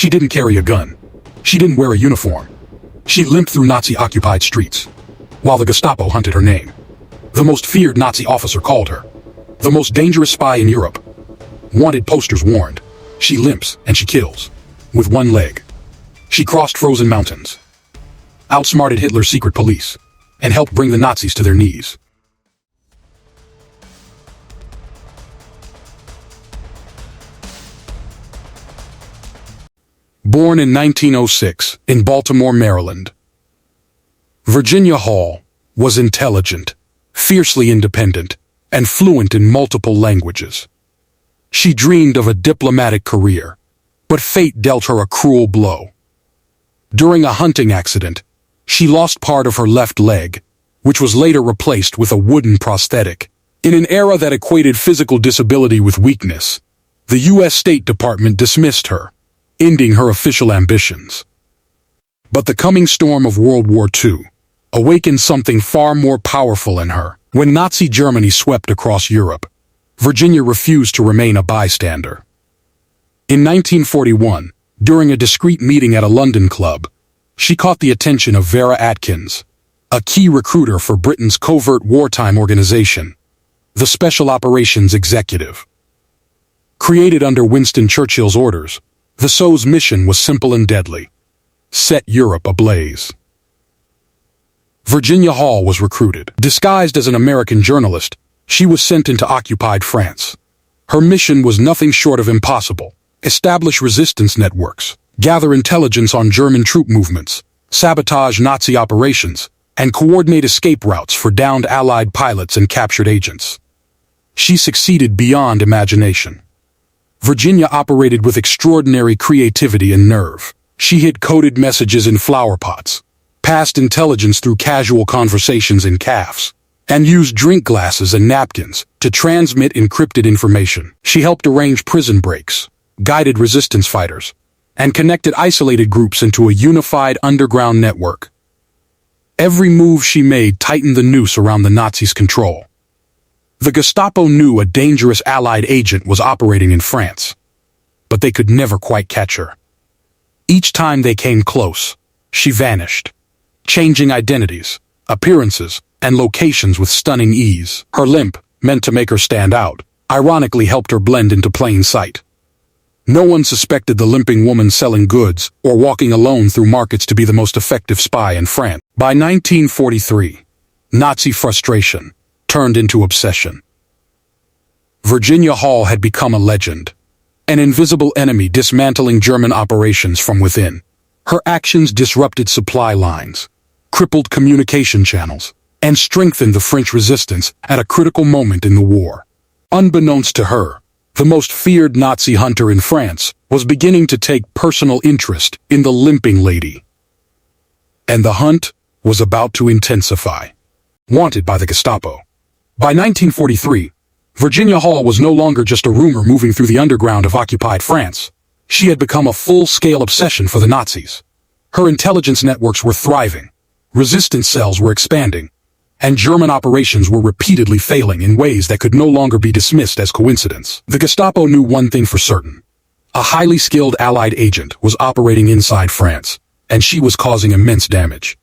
She didn't carry a gun. She didn't wear a uniform. She limped through Nazi-occupied streets, while the Gestapo hunted her name. The most feared Nazi officer called her the most dangerous spy in Europe. Wanted posters warned, she limps and she kills, with one leg. She crossed frozen mountains, outsmarted Hitler's secret police, and helped bring the Nazis to their knees. Born in 1906 in Baltimore, Maryland, Virginia Hall was intelligent, fiercely independent, and fluent in multiple languages. She dreamed of a diplomatic career, but fate dealt her a cruel blow. During a hunting accident, she lost part of her left leg, which was later replaced with a wooden prosthetic. In an era that equated physical disability with weakness, the U.S. State Department dismissed her, ending her official ambitions. But the coming storm of World War II awakened something far more powerful in her. When Nazi Germany swept across Europe, Virginia refused to remain a bystander. In 1941, during a discreet meeting at a London club, she caught the attention of Vera Atkins, a key recruiter for Britain's covert wartime organization, the Special Operations Executive. Created under Winston Churchill's orders, the SO's mission was simple and deadly: set Europe ablaze. Virginia Hall was recruited. Disguised as an American journalist, she was sent into occupied France. Her mission was nothing short of impossible: establish resistance networks, gather intelligence on German troop movements, sabotage Nazi operations, and coordinate escape routes for downed Allied pilots and captured agents. She succeeded beyond imagination. Virginia operated with extraordinary creativity and nerve. She hid coded messages in flower pots, passed intelligence through casual conversations in cafes, and used drink glasses and napkins to transmit encrypted information. She helped arrange prison breaks, guided resistance fighters, and connected isolated groups into a unified underground network. Every move she made tightened the noose around the Nazis' control. The Gestapo knew a dangerous Allied agent was operating in France, but they could never quite catch her. Each time they came close, she vanished, changing identities, appearances, and locations with stunning ease. Her limp, meant to make her stand out, ironically helped her blend into plain sight. No one suspected the limping woman selling goods or walking alone through markets to be the most effective spy in France. By 1943, Nazi frustration turned into obsession. Virginia Hall had become a legend, an invisible enemy dismantling German operations from within. Her actions disrupted supply lines, crippled communication channels, and strengthened the French resistance at a critical moment in the war. Unbeknownst to her, the most feared Nazi hunter in France was beginning to take personal interest in the limping lady. And the hunt was about to intensify. Wanted by the Gestapo. By 1943, Virginia Hall was no longer just a rumor moving through the underground of occupied France. She had become a full-scale obsession for the Nazis. Her intelligence networks were thriving, resistance cells were expanding, and German operations were repeatedly failing in ways that could no longer be dismissed as coincidence. The Gestapo knew one thing for certain: a highly skilled Allied agent was operating inside France, and she was causing immense damage.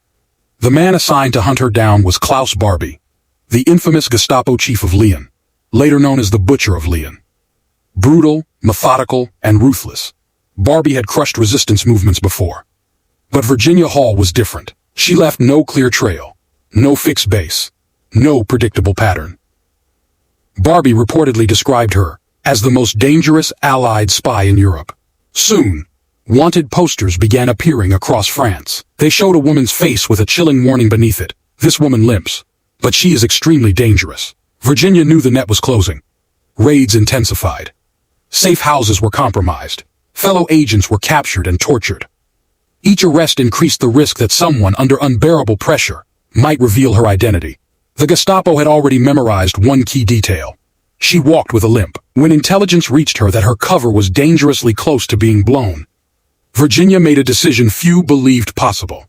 The man assigned to hunt her down was Klaus Barbie, the infamous Gestapo chief of Lyon, later known as the Butcher of Lyon. Brutal, methodical, and ruthless, Barbie had crushed resistance movements before. But Virginia Hall was different. She left no clear trail, no fixed base, no predictable pattern. Barbie reportedly described her as the most dangerous Allied spy in Europe. Soon, wanted posters began appearing across France. They showed a woman's face with a chilling warning beneath it: "This woman limps, but she is extremely dangerous." Virginia knew the net was closing. Raids intensified. Safe houses were compromised. Fellow agents were captured and tortured. Each arrest increased the risk that someone under unbearable pressure might reveal her identity. The Gestapo had already memorized one key detail: she walked with a limp. When intelligence reached her that her cover was dangerously close to being blown, Virginia made a decision few believed possible.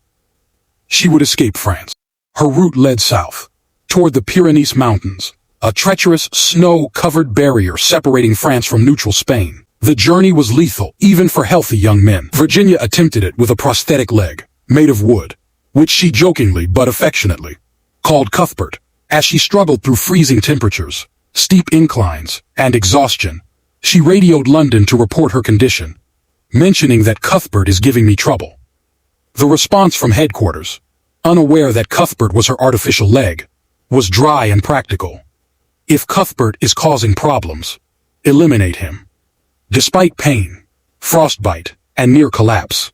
She would escape France. Her route led south, toward the Pyrenees Mountains, a treacherous, snow-covered barrier separating France from neutral Spain. The journey was lethal, even for healthy young men. Virginia attempted it with a prosthetic leg, made of wood, which she jokingly but affectionately called Cuthbert. As she struggled through freezing temperatures, steep inclines, and exhaustion, she radioed London to report her condition, mentioning that Cuthbert is giving me trouble. The response from headquarters, unaware that Cuthbert was her artificial leg, was dry and practical. If Cuthbert is causing problems, eliminate him. Despite pain, frostbite, and near collapse,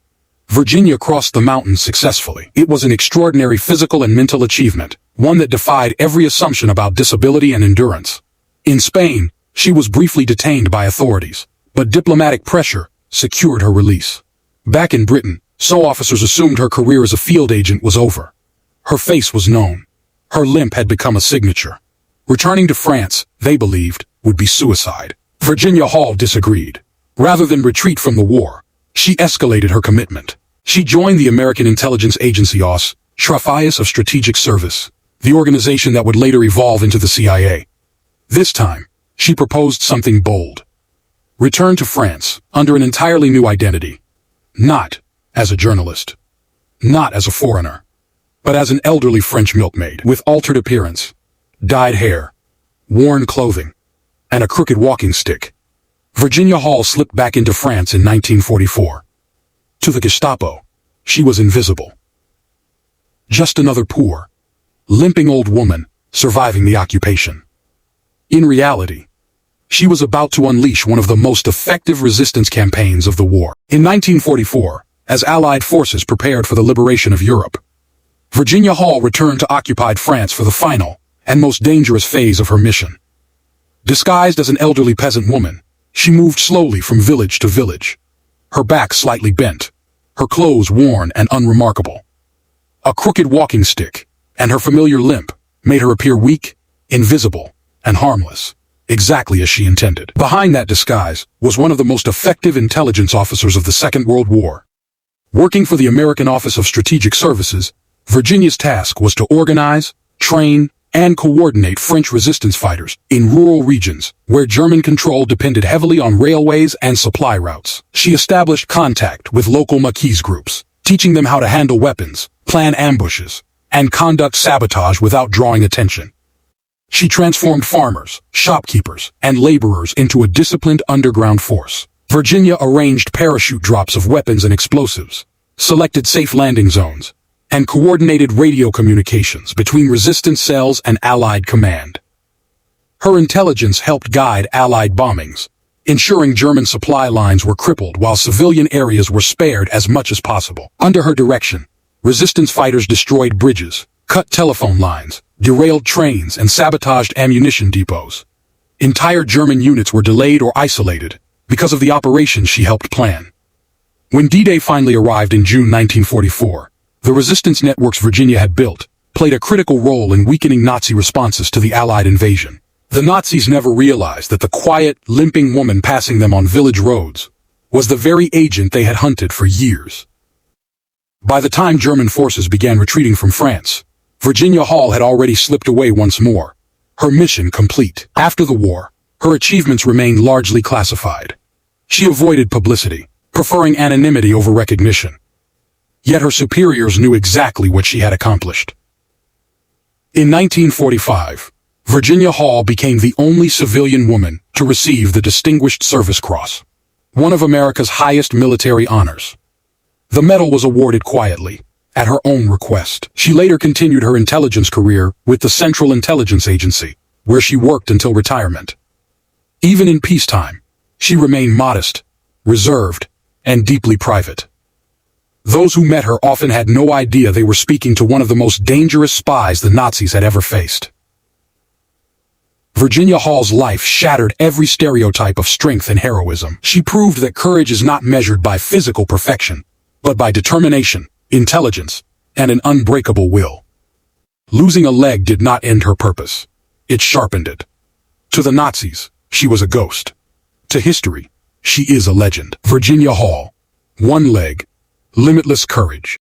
Virginia crossed the mountains successfully. It was an extraordinary physical and mental achievement, one that defied every assumption about disability and endurance. In Spain, she was briefly detained by authorities, but diplomatic pressure secured her release. Back in Britain, so officers assumed her career as a field agent was over. Her face was known. Her limp had become a signature. Returning to France, they believed, would be suicide. Virginia Hall disagreed. Rather than retreat from the war, she escalated her commitment. She joined the American intelligence agency OSS, Office of Strategic Service, the organization that would later evolve into the CIA. This time, she proposed something bold. Return to France, under an entirely new identity. Not as a journalist. Not as a foreigner. But as an elderly French milkmaid, with altered appearance, dyed hair, worn clothing, and a crooked walking stick. Virginia Hall slipped back into France in 1944. To the Gestapo, she was invisible. Just another poor, limping old woman surviving the occupation. In reality, she was about to unleash one of the most effective resistance campaigns of the war. In 1944, as Allied forces prepared for the liberation of Europe, Virginia Hall returned to occupied France for the final and most dangerous phase of her mission. Disguised as an elderly peasant woman, she moved slowly from village to village, her back slightly bent, her clothes worn and unremarkable. A crooked walking stick and her familiar limp made her appear weak, invisible, and harmless, exactly as she intended. Behind that disguise was one of the most effective intelligence officers of the Second World War. Working for the American Office of Strategic Services, Virginia's task was to organize, train, and coordinate French resistance fighters in rural regions where German control depended heavily on railways and supply routes. She established contact with local Maquis groups, teaching them how to handle weapons, plan ambushes, and conduct sabotage without drawing attention. She transformed farmers, shopkeepers, and laborers into a disciplined underground force. Virginia arranged parachute drops of weapons and explosives, selected safe landing zones, and coordinated radio communications between resistance cells and Allied command. Her intelligence helped guide Allied bombings, ensuring German supply lines were crippled while civilian areas were spared as much as possible. Under her direction, resistance fighters destroyed bridges, cut telephone lines, derailed trains, and sabotaged ammunition depots. Entire German units were delayed or isolated because of the operations she helped plan. When D-Day finally arrived in June 1944, the resistance networks Virginia had built played a critical role in weakening Nazi responses to the Allied invasion. The Nazis never realized that the quiet, limping woman passing them on village roads was the very agent they had hunted for years. By the time German forces began retreating from France, Virginia Hall had already slipped away once more, her mission complete. After the war, her achievements remained largely classified. She avoided publicity, preferring anonymity over recognition. Yet her superiors knew exactly what she had accomplished. In 1945, Virginia Hall became the only civilian woman to receive the Distinguished Service Cross, one of America's highest military honors. The medal was awarded quietly, at her own request. She later continued her intelligence career with the Central Intelligence Agency, where she worked until retirement. Even in peacetime, she remained modest, reserved, and deeply private. Those who met her often had no idea they were speaking to one of the most dangerous spies the Nazis had ever faced. Virginia Hall's life shattered every stereotype of strength and heroism. She proved that courage is not measured by physical perfection, but by determination, intelligence, and an unbreakable will. Losing a leg did not end her purpose. It sharpened it. To the Nazis, she was a ghost. To history, she is a legend. Virginia Hall. One leg. Limitless courage.